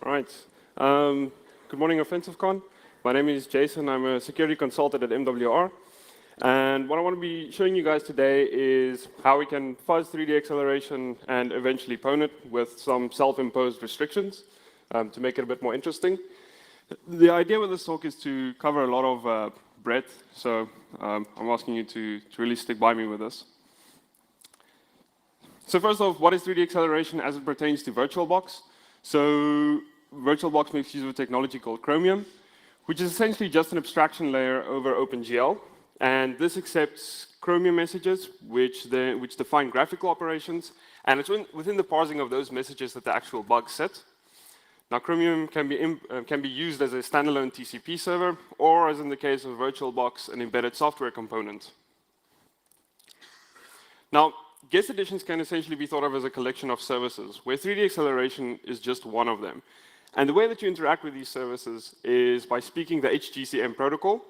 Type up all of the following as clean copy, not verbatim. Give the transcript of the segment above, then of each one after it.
All right. Good morning, OffensiveCon. My name is Jason. I'm a security consultant at MWR. And what I want to be showing you guys today is how we can fuzz 3D acceleration and eventually pwn it with some self-imposed restrictions to make it a bit more interesting. The idea with this talk is to cover a lot of breadth, so I'm asking you to really stick by me with this. So first off, what is 3D acceleration as it pertains to VirtualBox? So VirtualBox makes use of a technology called Chromium, which is essentially just an abstraction layer over OpenGL. And this accepts Chromium messages, which define graphical operations. And it's within the parsing of those messages that the actual bugs sit. Now, Chromium can be used as a standalone TCP server, or as in the case of VirtualBox, an embedded software component. Now, guest editions can essentially be thought of as a collection of services, where 3D acceleration is just one of them. And the way that you interact with these services is by speaking the HGCM protocol.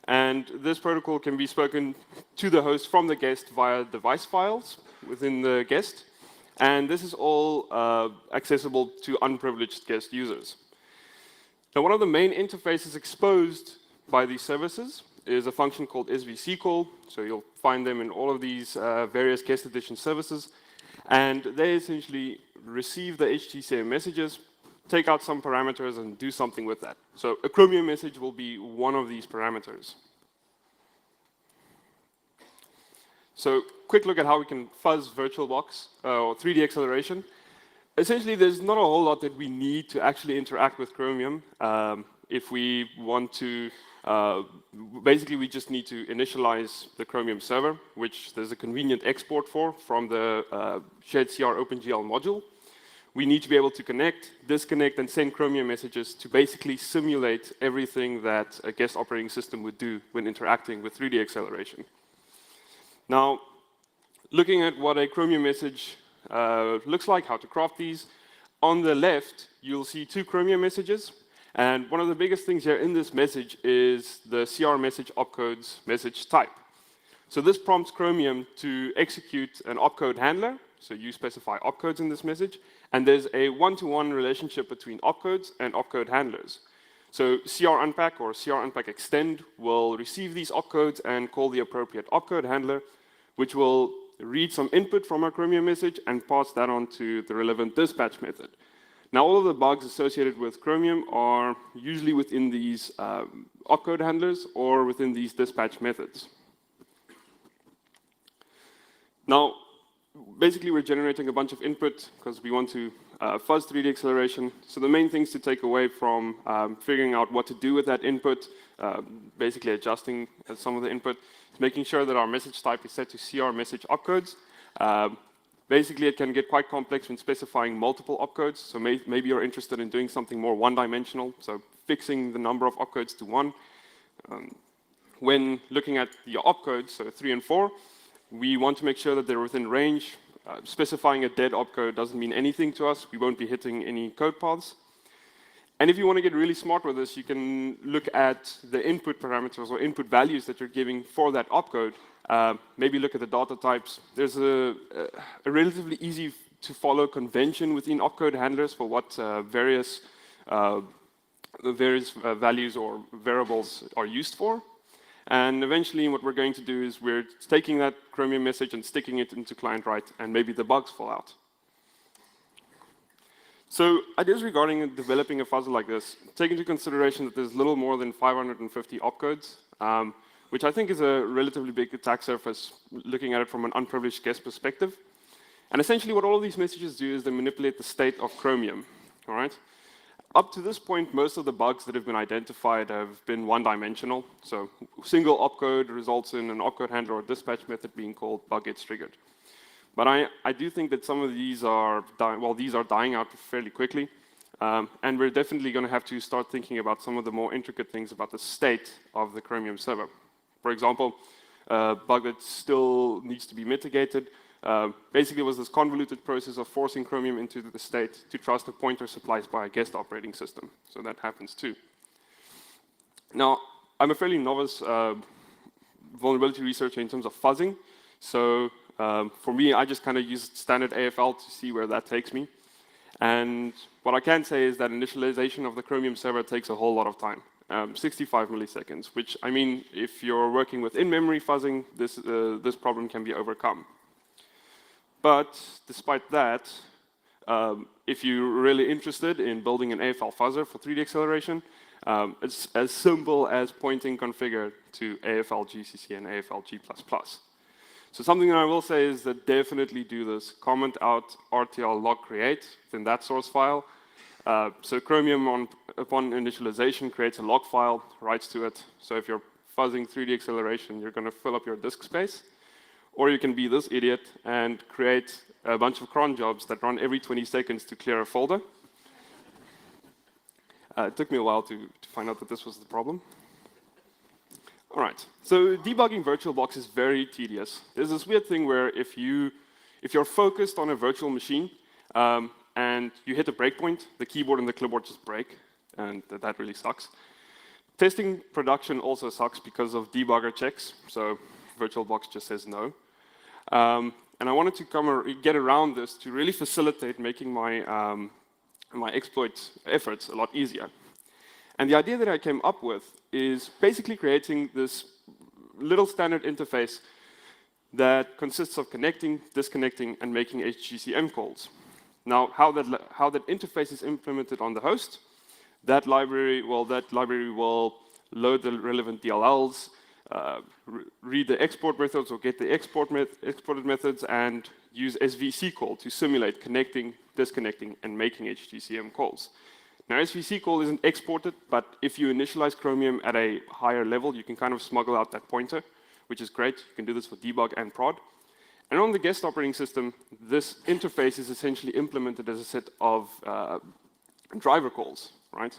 And this protocol can be spoken to the host from the guest via device files within the guest. And this is all accessible to unprivileged guest users. Now, one of the main interfaces exposed by these services is a function called SVC call. So you'll find them in all of these various guest edition services. And they essentially receive the HGCM messages, take out some parameters, and do something with that. So a Chromium message will be one of these parameters. So quick look at how we can fuzz VirtualBox or 3D acceleration. Essentially, there's not a whole lot that we need to actually interact with Chromium if we want to. Basically, we just need to initialize the Chromium server, which there's a convenient export for from the shared CR OpenGL module. We need to be able to connect, disconnect, and send Chromium messages to basically simulate everything that a guest operating system would do when interacting with 3D acceleration. Now, looking at what a Chromium message looks like, how to craft these, on the left, you'll see two Chromium messages. And one of the biggest things here in this message is the CR message opcode's message type. So this prompts Chromium to execute an opcode handler. So you specify opcodes in this message. And there's a one-to-one relationship between opcodes and opcode handlers. So CR unpack or CR unpack extend will receive these opcodes and call the appropriate opcode handler, which will read some input from our Chromium message and pass that on to the relevant dispatch method. Now, all of the bugs associated with Chromium are usually within these opcode handlers or within these dispatch methods. Now, basically, we're generating a bunch of input because we want to fuzz 3D acceleration. So the main things to take away from figuring out what to do with that input, basically adjusting some of the input, is making sure that our message type is set to CR message opcodes. Basically, it can get quite complex when specifying multiple opcodes. So maybe you're interested in doing something more one-dimensional, so fixing the number of opcodes to 1. When looking at the opcodes, so 3 and 4, we want to make sure that they're within range. Specifying a dead opcode doesn't mean anything to us. We won't be hitting any code paths. And if you want to get really smart with this, you can look at the input parameters or input values that you're giving for that opcode. Maybe look at the data types. There's a relatively easy to follow convention within opcode handlers for what various values or variables are used for. And eventually what we're going to do is we're taking that Chromium message and sticking it into client write, and maybe the bugs fall out. So ideas regarding developing a fuzzer like this, take into consideration that there's little more than 550 opcodes, which I think is a relatively big attack surface, looking at it from an unprivileged guest perspective. And essentially what all of these messages do is they manipulate the state of Chromium, all right? Up to this point, most of the bugs that have been identified have been one-dimensional. So single opcode results in an opcode handler or dispatch method being called, bug gets triggered. But I do think that some of these are dying out fairly quickly. And we're definitely going to have to start thinking about some of the more intricate things about the state of the Chromium server. For example, a bug that still needs to be mitigated basically was this convoluted process of forcing Chromium into the state to trust a pointer supplied by a guest operating system. So that happens too. Now, I'm a fairly novice vulnerability researcher in terms of fuzzing. So for me, I just kind of use standard AFL to see where that takes me. And what I can say is that initialization of the Chromium server takes a whole lot of time, 65 milliseconds, which, I mean, if you're working with in-memory fuzzing, this problem can be overcome. But despite that, if you're really interested in building an AFL fuzzer for 3D acceleration, it's as simple as pointing configure to AFL GCC and AFL G++. So something that I will say is that definitely do this. Comment out RTL log create within that source file. So Chromium, upon initialization, creates a log file, writes to it. So if you're fuzzing 3D acceleration, you're going to fill up your disk space. Or you can be this idiot and create a bunch of cron jobs that run every 20 seconds to clear a folder. It took me a while to find out that this was the problem. All right, so debugging VirtualBox is very tedious. There's this weird thing where if you're focused on a virtual machine and you hit a breakpoint, the keyboard and the clipboard just break, and that really sucks. Testing production also sucks because of debugger checks, so VirtualBox just says no. And I wanted to get around this to really facilitate making my, my exploit efforts a lot easier. And the idea that I came up with is basically creating this little standard interface that consists of connecting, disconnecting, and making HGCM calls. Now, how that interface is implemented on the host, that library will load the relevant DLLs, read the export methods or get the exported methods, and use SVC call to simulate connecting, disconnecting, and making HGCM calls. Now, SVC call isn't exported, but if you initialize Chromium at a higher level, you can kind of smuggle out that pointer, which is great. You can do this for debug and prod. And on the guest operating system, this interface is essentially implemented as a set of driver calls, right?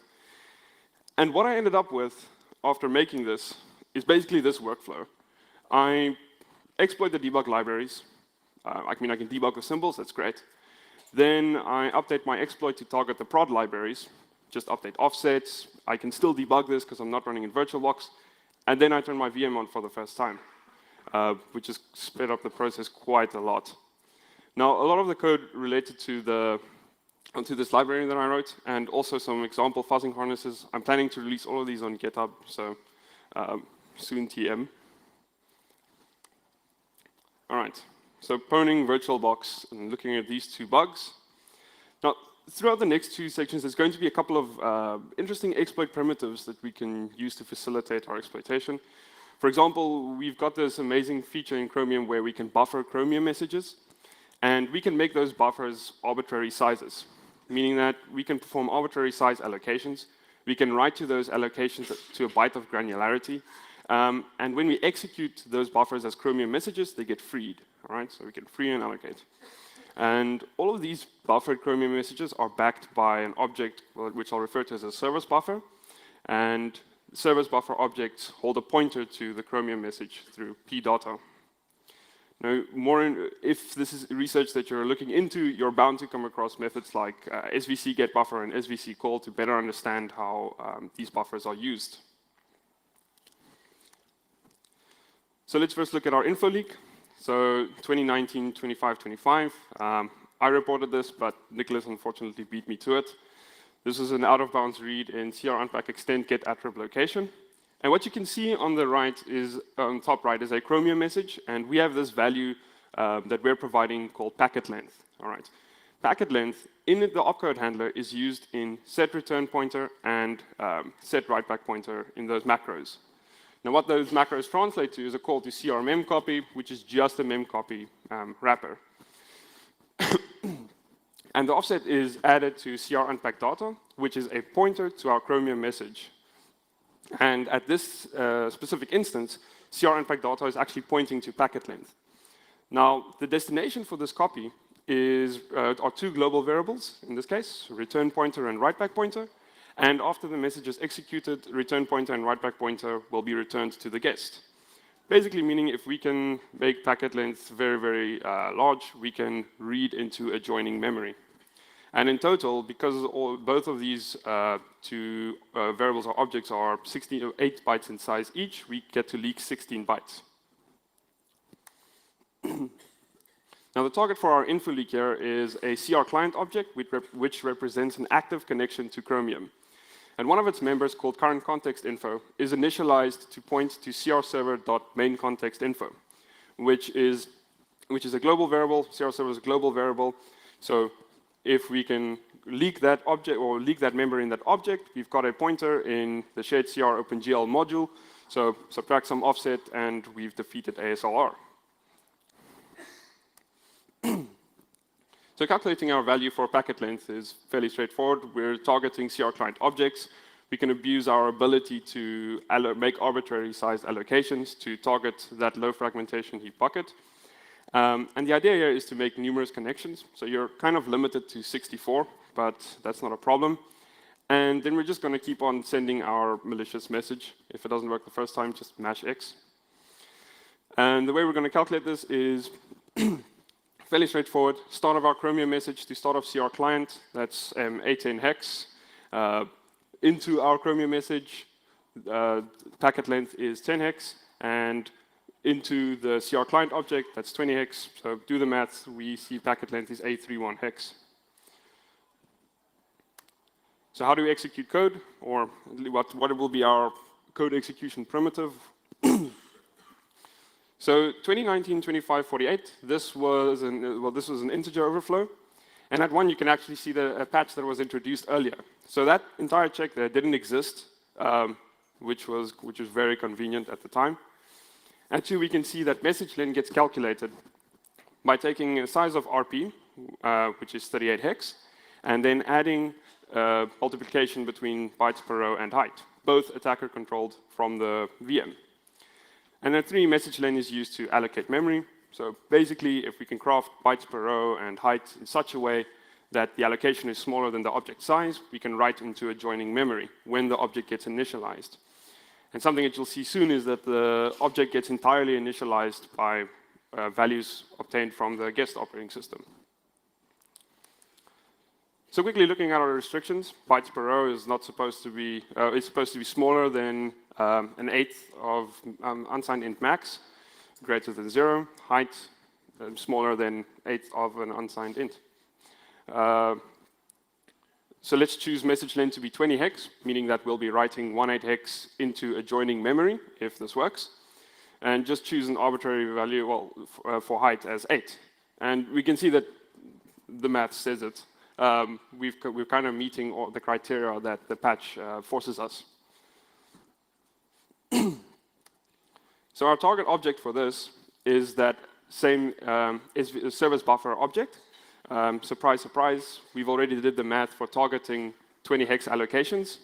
And what I ended up with after making this is basically this workflow. I exploit the debug libraries. I can debug with symbols, that's great. Then I update my exploit to target the prod libraries, just update offsets. I can still debug this because I'm not running in VirtualBox. And then I turn my VM on for the first time, which has sped up the process quite a lot. Now, a lot of the code related to this library that I wrote, and also some example fuzzing harnesses. I'm planning to release all of these on GitHub, so soon TM. All right. So poning VirtualBox and looking at these two bugs. Now, throughout the next two sections, there's going to be a couple of interesting exploit primitives that we can use to facilitate our exploitation. For example, we've got this amazing feature in Chromium where we can buffer Chromium messages, and we can make those buffers arbitrary sizes, meaning that we can perform arbitrary size allocations. We can write to those allocations to a byte of granularity, and when we execute those buffers as Chromium messages, they get freed. All right, so we can free and allocate. And all of these buffered Chromium messages are backed by an object, which I'll refer to as a service buffer. And service buffer objects hold a pointer to the Chromium message through p-data. Now, if this is research that you're looking into, you're bound to come across methods like SVC get buffer and SVC call to better understand how these buffers are used. So let's first look at our info leak. So 2019, 25, 25. I reported this, but Nicholas unfortunately beat me to it. This is an out-of-bounds read in CR unpack extend get attrib location. And what you can see on the right is, on top right, is a Chromium message, and we have this value that we're providing called packet length. All right. Packet length in the opcode handler is used in set return pointer and set write back pointer in those macros. Now, what those macros translate to is a call to CR memcopy, which is just a memcopy wrapper. And the offset is added to CR unpack data, which is a pointer to our Chromium message. And at this specific instance, CR unpack data is actually pointing to packet length. Now, the destination for this copy are two global variables, in this case, return pointer and write back pointer. And after the message is executed, return pointer and write back pointer will be returned to the guest. Basically meaning if we can make packet length very, very large, we can read into adjoining memory. And in total, because both of these two variables or objects are 8 bytes in size each, we get to leak 16 bytes. Now, the target for our info leak here is a CR client object, which represents an active connection to Chromium. And one of its members, called current context info, is initialized to point to crserver.mainContextInfo, which is a global variable. CR server is a global variable. So if we can leak that object or leak that member in that object, we've got a pointer in the shared CR OpenGL module. So subtract some offset, and we've defeated ASLR. So calculating our value for packet length is fairly straightforward. We're targeting CR client objects. We can abuse our ability to make arbitrary sized allocations to target that low fragmentation heap bucket. And the idea here is to make numerous connections. So you're kind of limited to 64, but that's not a problem. And then we're just going to keep on sending our malicious message. If it doesn't work the first time, just mash X. And the way we're going to calculate this is fairly straightforward. Start of our Chromium message to start of CR client, that's 810 hex. Into our Chromium message, packet length is 10 hex, and into the CR client object, that's 20 hex. So do the math, we see packet length is 831 hex. So how do we execute code, or what will be our code execution primitive? So 2019-2548, this was an integer overflow, and at one you can actually see a patch that was introduced earlier. So that entire check there didn't exist, which was very convenient at the time. And two, we can see that message length gets calculated by taking a size of RP, which is 38 hex, and then adding multiplication between bytes per row and height, both attacker controlled from the VM. And then three, message length is used to allocate memory. So basically, if we can craft bytes per row and height in such a way that the allocation is smaller than the object size, we can write into adjoining memory when the object gets initialized. And something that you'll see soon is that the object gets entirely initialized by values obtained from the guest operating system. So quickly looking at our restrictions, bytes per row is not supposed to be, it's supposed to be smaller than an eighth of unsigned int max, greater than 0, height smaller than eighth of an unsigned int. So let's choose message length to be 20 hex, meaning that we'll be writing 18 hex into adjoining memory, if this works. And just choose an arbitrary value, well, for height as 8. And we can see that the math says it. We're kind of meeting all the criteria that the patch forces us. So our target object for this is that same is a service buffer object. Surprise, surprise, we've already did the math for targeting 20 hex allocations.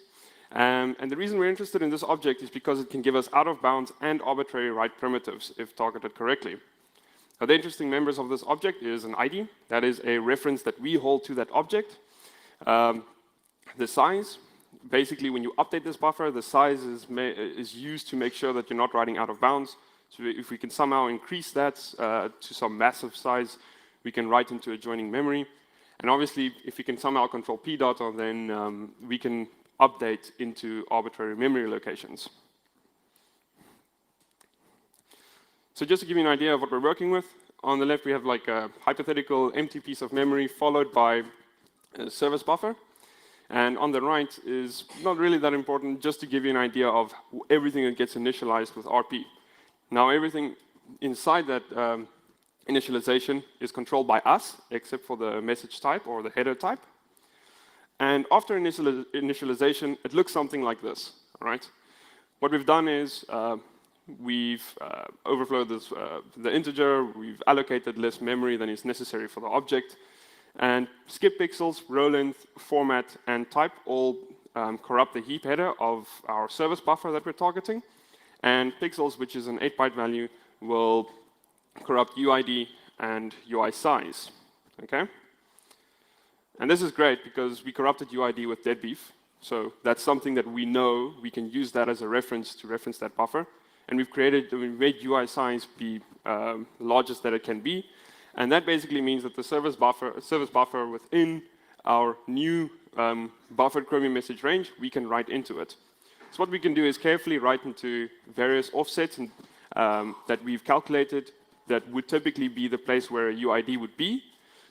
And the reason we're interested in this object is because it can give us out of bounds and arbitrary write primitives if targeted correctly. Now, the interesting members of this object is an ID. That is a reference that we hold to that object. The size, basically when you update this buffer, the size is used to make sure that you're not writing out of bounds. So if we can somehow increase that to some massive size, we can write into adjoining memory. And obviously, if we can somehow control p dot, then we can update into arbitrary memory locations. So just to give you an idea of what we're working with, on the left we have like a hypothetical empty piece of memory followed by a service buffer. And on the right is not really that important, just to give you an idea of everything that gets initialized with RP. Now everything inside that initialization is controlled by us, except for the message type or the header type. And after initialization, it looks something like this, all right? What we've done is we've overflowed this, the integer, we've allocated less memory than is necessary for the object, and skip pixels, row length, format, and type all corrupt the heap header of our service buffer that we're targeting, and pixels, which is an 8-byte value, will corrupt UID and UI size, okay? And this is great because we corrupted UID with deadbeef, so that's something that we know, we can use that as a reference to reference that buffer. And we've made UI size be largest that it can be. And that basically means that the service buffer within our new buffered Chromium message range, we can write into it. So what we can do is carefully write into various offsets that we've calculated that would typically be the place where a UID would be.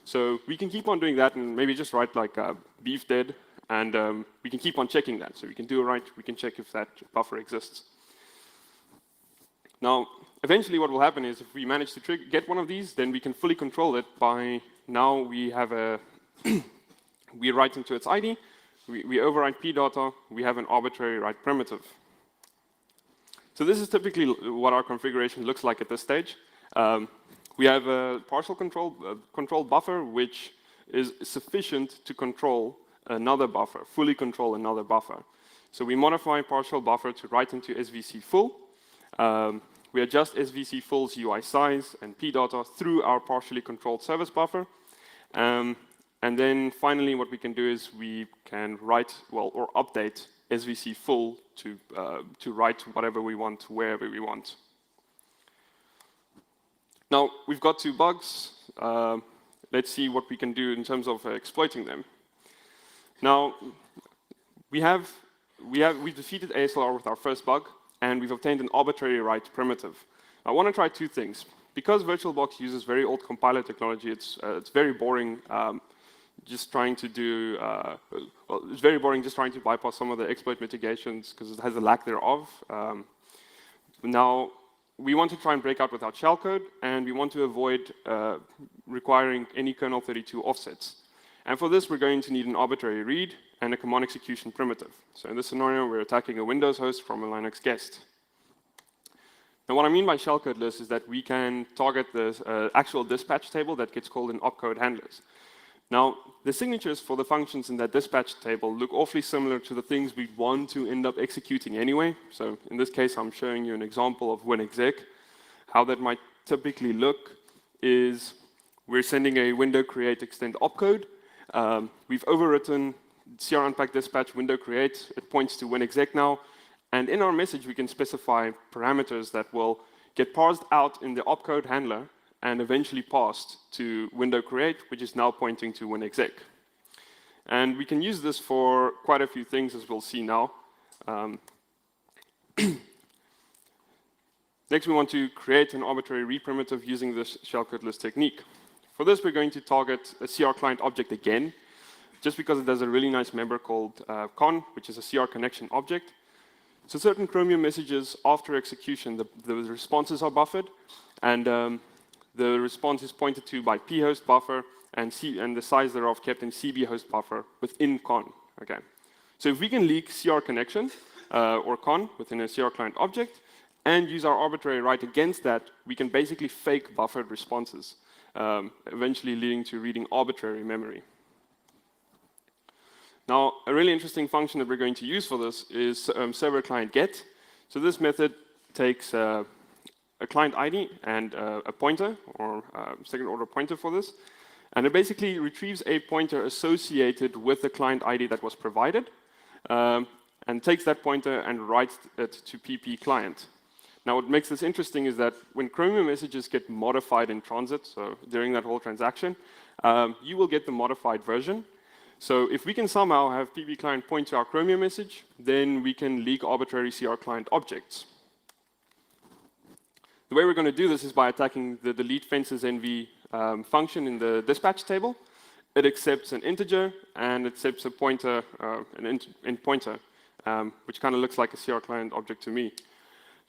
So we can keep on doing that and maybe just write like beef dead, and we can keep on checking that. So we can do a write, we can check if that buffer exists. Now, eventually what will happen is if we manage to get one of these, then we can fully control it by, now we have a, we write into its ID, we overwrite p-data, we have an arbitrary write primitive. So this is typically what our configuration looks like at this stage. We have a partial control buffer, which is sufficient to control another buffer, fully control another buffer. So we modify partial buffer to write into SVC full. We adjust SVC full's UI size and p-data through our partially controlled service buffer. And then finally, what we can do is we can write, well, or update SVC full to write whatever we want, wherever we want. Now, we've got 2 bugs. Let's see what we can do in terms of exploiting them. Now, we've defeated ASLR with our first bug, and we've obtained an arbitrary write primitive. I want to try 2 things. Because VirtualBox uses very old compiler technology, it's very boring just trying to do, well, it's very boring just trying to bypass some of the exploit mitigations because it has a lack thereof. Now, we want to try and break out without shellcode, and we want to avoid requiring any kernel 32 offsets. And for this, we're going to need an arbitrary read and a command execution primitive. So in this scenario, we're attacking a Windows host from a Linux guest. Now, what I mean by shellcodeless is that we can target the actual dispatch table that gets called in opcode handlers. Now, the signatures for the functions in that dispatch table look awfully similar to the things we want to end up executing anyway. So in this case, I'm showing you an example of winexec. How that might typically look is we're sending a window create extend opcode. We've overwritten CR unpack dispatch window create. It points to winexec now. And in our message, we can specify parameters that will get parsed out in the opcode handler and eventually passed to window create, which is now pointing to winexec. And we can use this for quite a few things, as we'll see now. Next, we want to create an arbitrary read primitive using this shellcodeless technique. For this, we're going to target a CR client object again, just because it has a really nice member called con, which is a CR connection object. So certain Chromium messages after execution, the responses are buffered, and the response is pointed to by phost buffer and the size thereof kept in CB host buffer within con. Okay. So if we can leak CR connection or con within a CR client object and use our arbitrary write against that, we can basically fake buffered responses, eventually leading to reading arbitrary memory. Now, a really interesting function that we're going to use for this is server client get. So this method takes a client ID and a pointer, or second order pointer for this. And it basically retrieves a pointer associated with the client ID that was provided, and takes that pointer and writes it to PP client. Now, what makes this interesting is that when Chromium messages get modified in transit, so during that whole transaction, you will get the modified version. So if we can somehow have PP client point to our Chromium message, then we can leak arbitrary CR client objects. The way we're going to do this is by attacking the delete fences NV function in the dispatch table. It accepts an integer and it accepts a pointer, an int pointer, which kind of looks like a CR client object to me.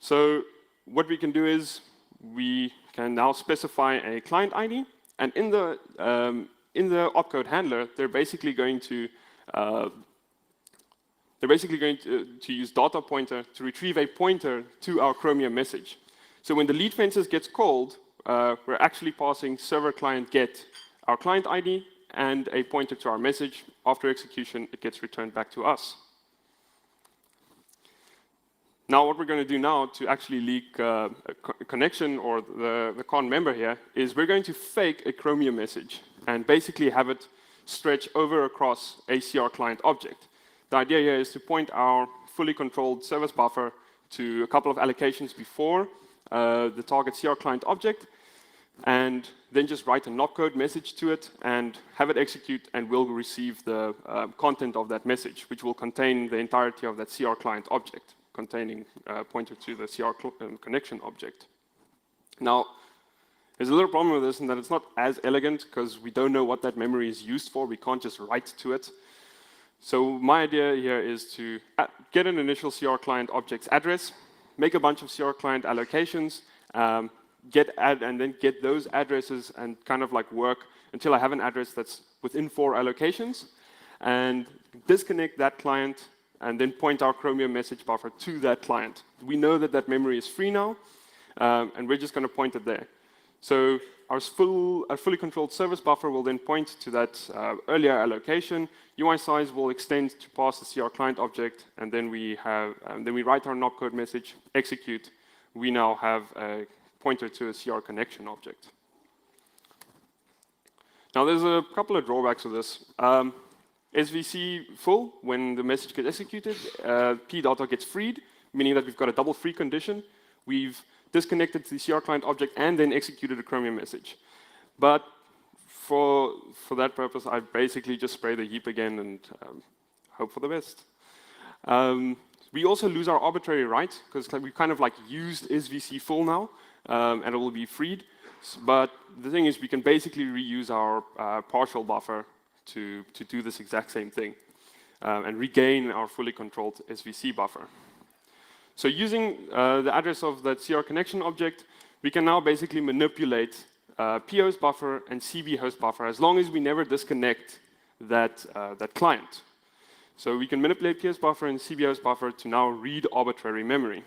So what we can do is we can now specify a client ID, and in the opcode handler, they're basically going to use data pointer to retrieve a pointer to our Chromium message. So when the delete fences gets called, we're actually passing server client get our client ID and a pointer to our message. After execution, it gets returned back to us. Now, what we're going to do now to actually leak a connection or the con member here is we're going to fake a Chromium message and basically have it stretch over across a CR client object. The idea here is to point our fully controlled service buffer to a couple of allocations before the target CR client object, and then just write a opcode message to it and have it execute, and we'll receive the content of that message, which will contain the entirety of that CR client object, containing pointer to the CR connection object. Now, There's a little problem with this in that it's not as elegant because we don't know what that memory is used for. We can't just write to it. So my idea here is to get an initial CR client object's address, make a bunch of CR client allocations, and then get those addresses and kind of like work until I have an address that's within 4 allocations, and disconnect that client and then point our Chromium message buffer to that client. We know that that memory is free now, and we're just going to point it there. So our fully controlled service buffer will then point to that earlier allocation. UI size will extend to pass the CR client object, and then we write our NOP code message, execute. We now have a pointer to a CR connection object. Now there's a couple of drawbacks with this. SVC full, when the message gets executed, P data gets freed, meaning that we've got a double free condition. We've disconnected the CR client object and then executed a Chromium message. But for that purpose, I basically just spray the heap again and hope for the best. We also lose our arbitrary right, because we've kind of like used SVC full now, and it will be freed. But the thing is, we can basically reuse our partial buffer to do this exact same thing, and regain our fully controlled SVC buffer. So using the address of that CR connection object, we can now basically manipulate P host buffer and CB host buffer as long as we never disconnect that client. So we can manipulate P host buffer and CB host buffer to now read arbitrary memory.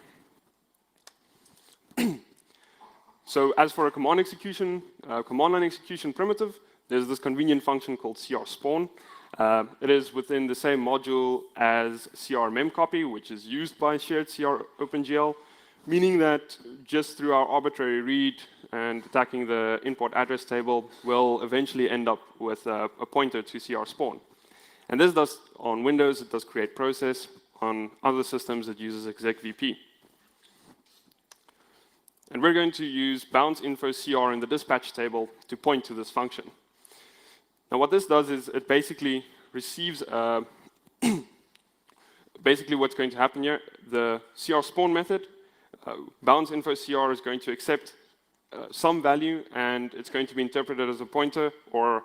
So as for a command line execution primitive, there's this convenient function called CR spawn. It is within the same module as CR memcopy, which is used by shared CR OpenGL, meaning that just through our arbitrary read and attacking the import address table, we'll eventually end up with a pointer to CR spawn. And this does, on Windows, it does create process. On other systems, it uses execvp. And we're going to use bounce info CR in the dispatch table to point to this function. Now what this does is it basically receives, basically what's going to happen here, the CR spawn method, bounce info CR is going to accept some value, and it's going to be interpreted as a pointer, or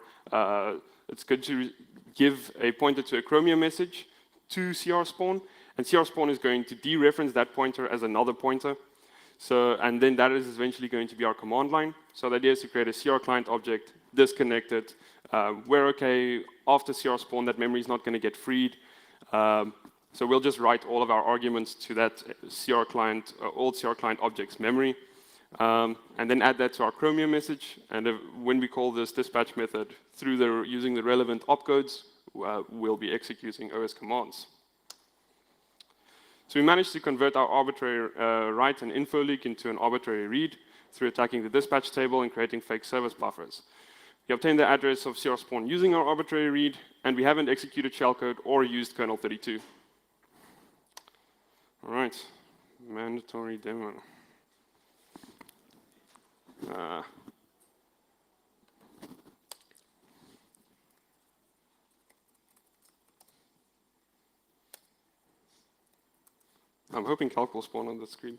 it's going to give a pointer to a Chromium message to CR spawn, and CR spawn is going to dereference that pointer as another pointer. So, and then that is eventually going to be our command line. So the idea is to create a CR client object, disconnect it. We're okay, after CR spawn, that memory is not going to get freed. So we'll just write all of our arguments to that CR client, old CR client object's memory, and then add that to our Chromium message. And when we call this dispatch method through using the relevant opcodes, we'll be executing OS commands. So we managed to convert our arbitrary write and info leak into an arbitrary read through attacking the dispatch table and creating fake service buffers. We obtained the address of CR spawn using our arbitrary read, and we haven't executed shellcode or used kernel 32. All right, mandatory demo. I'm hoping calc will spawn on the screen.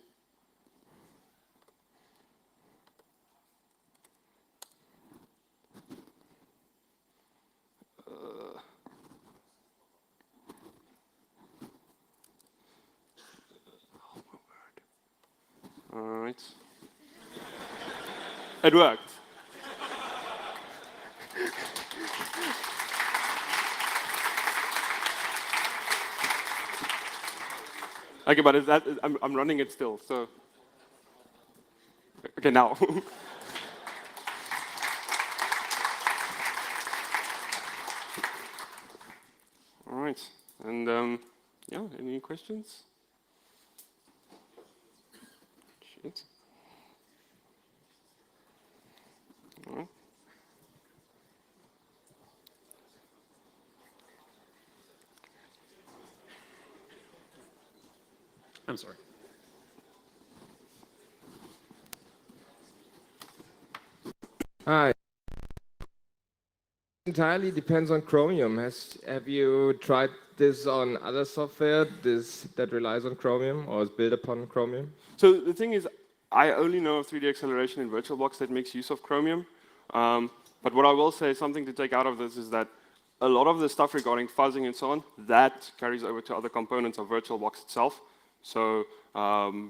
All right. It worked. Okay, but is that, I'm running it still, so. Okay, now. All right, and yeah, any questions? Shit. All right. I'm sorry. Hi. Entirely depends on Chromium. Have you tried this on other software that relies on Chromium or is built upon Chromium? So the thing is, I only know of 3D acceleration in VirtualBox that makes use of Chromium. But what I will say, something to take out of this is that a lot of the stuff regarding fuzzing and so on, that carries over to other components of VirtualBox itself. So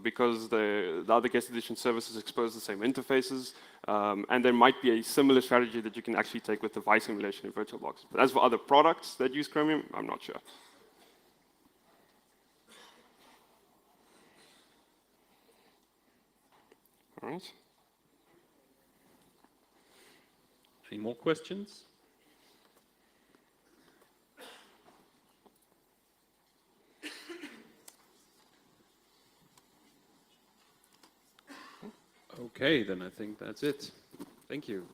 because the other guest edition services expose the same interfaces, and there might be a similar strategy that you can actually take with device simulation in VirtualBox. But as for other products that use Chromium, I'm not sure. All right. Any more questions? Okay, then I think that's it. Thank you.